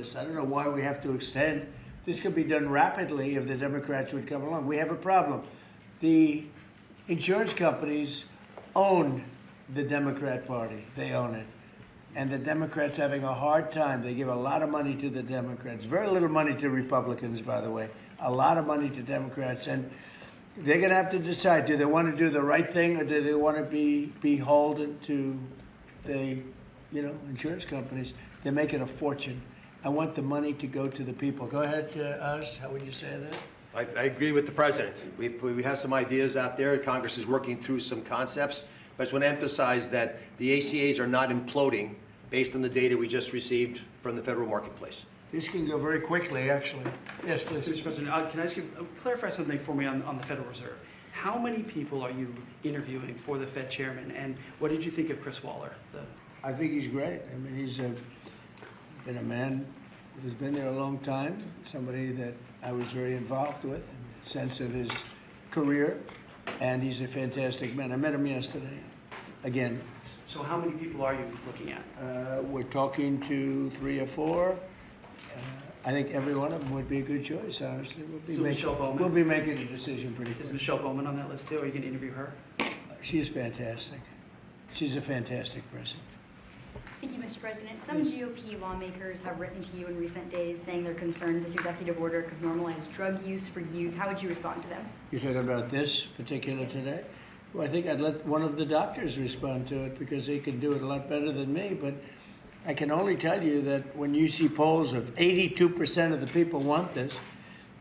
I don't know why we have to extend. This could be done rapidly if the Democrats would come along. We have a problem. The insurance companies own the Democrat Party. They own it. And the Democrats having a hard time. They give a lot of money to the Democrats. Very little money to Republicans, by the way. A lot of money to Democrats. And they're going to have to decide, do they want to do the right thing or do they want to be beholden to the, insurance companies? They're making a fortune. I want the money to go to the people. Go ahead, Oz. How would you say that? I agree with the president. We have some ideas out there. Congress is working through some concepts. But I just want to emphasize that the ACAs are not imploding based on the data we just received from the federal marketplace. This can go very quickly, actually. Yes, please. Mr. President, can I ask you clarify something for me on the Federal Reserve? How many people are you interviewing for the Fed chairman, and what did you think of Chris Waller? I think he's great. I mean, he's been a man who's been there a long time, somebody that I was very involved with in the sense of his career, and he's a fantastic man. I met him yesterday, again. So how many people are you looking at? We're talking to 3 or 4. I think every one of them would be a good choice, honestly. We'll be making a decision pretty quick. Is Michelle Bowman on that list too? Are you going to interview her? She's fantastic. She's a fantastic person. Thank you, Mr. President. Some GOP lawmakers have written to you in recent days saying they're concerned this executive order could normalize drug use for youth. How would you respond to them? You're talking about this particular today? Well, I think I'd let one of the doctors respond to it because he can do it a lot better than me. But I can only tell you that when you see polls of 82% of the people want this,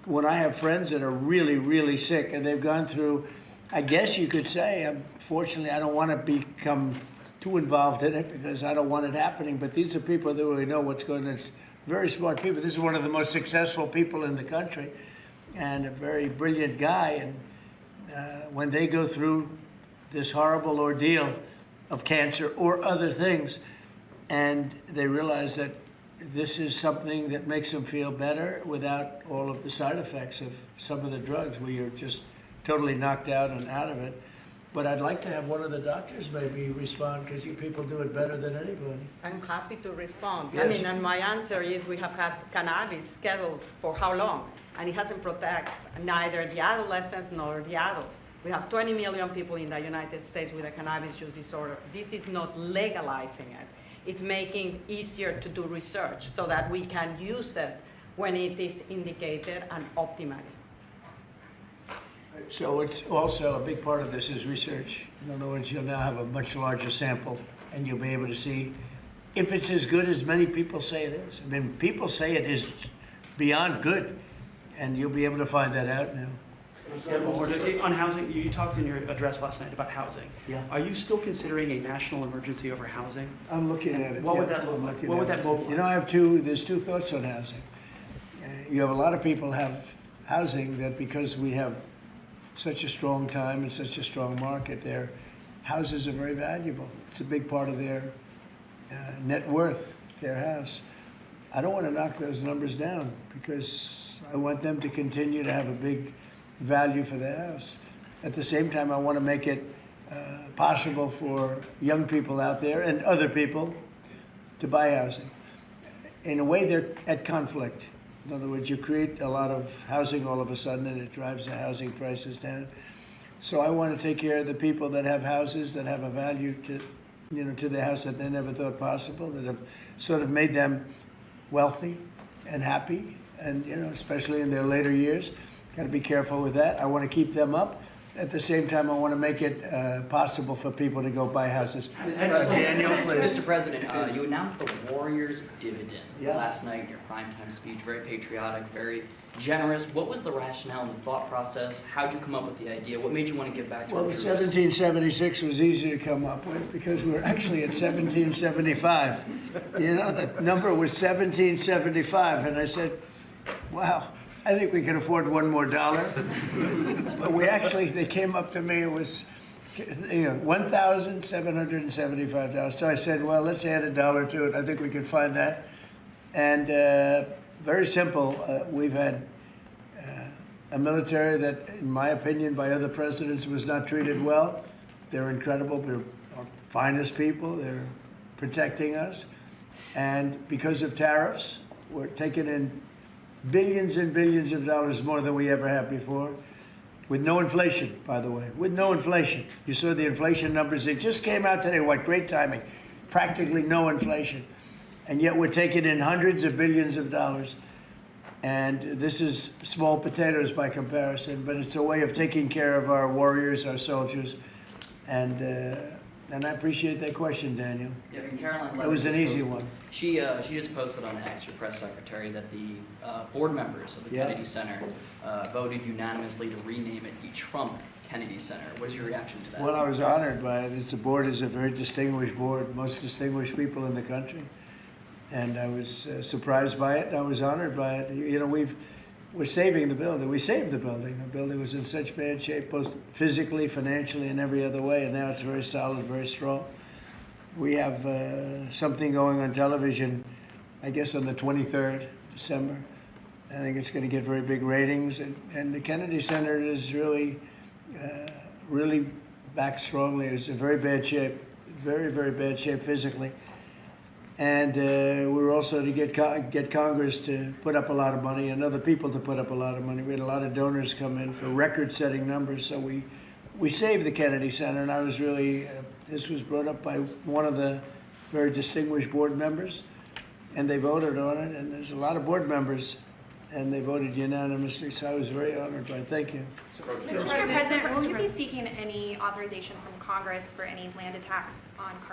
when I have friends that are really, really sick and they've gone through, I guess you could say, unfortunately, I don't want to become too involved in it because I don't want it happening. But these are people that really know what's going on. Very smart people. This is one of the most successful people in the country and a very brilliant guy. And when they go through this horrible ordeal of cancer or other things, and they realize that this is something that makes them feel better without all of the side effects of some of the drugs where you're just totally knocked out and out of it. But I'd like to have one of the doctors maybe respond because you people do it better than anybody. I'm happy to respond. Yes. I mean, and my answer is we have had cannabis scheduled for how long? And it hasn't protected neither the adolescents nor the adults. We have 20 million people in the United States with a cannabis use disorder. This is not legalizing it. It's making easier to do research so that we can use it when it is indicated and optimally. So it's also a big part of this is research. In other words, you'll now have a much larger sample and you'll be able to see if it's as good as many people say it is. I mean, people say it is beyond good, and you'll be able to find that out now. On housing, you talked in your address last night about housing. Yeah. Are you still considering a national emergency over housing? I'm looking at it. What would that look like? What would that mobilize? I have there's two thoughts on housing. You have a lot of people have housing that because we have such a strong time and such a strong market, their houses are very valuable. It's a big part of their net worth, their house. I don't want to knock those numbers down because I want them to continue to have a big value for the house. At the same time, I want to make it possible for young people out there and other people to buy housing. In a way, they're at conflict. In other words, you create a lot of housing all of a sudden, and it drives the housing prices down. So I want to take care of the people that have houses that have a value to, to the house that they never thought possible, that have sort of made them wealthy and happy, and especially in their later years. Got to be careful with that. I want to keep them up. At the same time, I want to make it possible for people to go buy houses. Daniel, please. Mr. President, you announced the Warriors dividend Yeah. last night in your primetime speech. Very patriotic, very generous. What was the rationale and the thought process? How did you come up with the idea? What made you want to give back to Well, our the troops? 1776 was easy to come up with because we're actually at 1775. The number was 1775, and I said, wow. I think we can afford one more dollar. But they came up to me, it was $1,775. So I said, well, let's add a dollar to it. I think we can find that. And very simple, we've had a military that, in my opinion, by other presidents was not treated well. They're incredible. They're our finest people. They're protecting us. And because of tariffs, we're taking in billions and billions of dollars more than we ever have before, with no inflation, by the way, with no inflation. You saw the inflation numbers, they just came out today. What great timing. Practically no inflation. And yet we're taking in hundreds of billions of dollars. And this is small potatoes by comparison, but it's a way of taking care of our warriors, our soldiers. And I appreciate that question, Daniel. Yeah, and Caroline It was an Levitt easy just one. She just posted on X, her press secretary, that the board members of the Yeah. Kennedy Center voted unanimously to rename it the Trump Kennedy Center. What is your reaction to that? Well, I was honored by it. The board is a very distinguished board, most distinguished people in the country. And I was surprised by it, and I was honored by it. You know, we're saving the building. We saved the building. The building was in such bad shape, both physically, financially, and every other way, and now it's very solid, very strong. We have something going on television, I guess on the 23rd December. I think it's going to get very big ratings, and the Kennedy Center is really back strongly. It's in very bad shape, very, very bad shape physically. And we're also to get Congress to put up a lot of money and other people to put up a lot of money. We had a lot of donors come in for record-setting numbers, so we saved the Kennedy Center, and I was really, this was brought up by one of the very distinguished board members, and they voted on it, and there's a lot of board members, and they voted unanimously, so I was very honored by it. Thank you. Mr. President, will you be seeking any authorization from Congress for any land attacks on Carter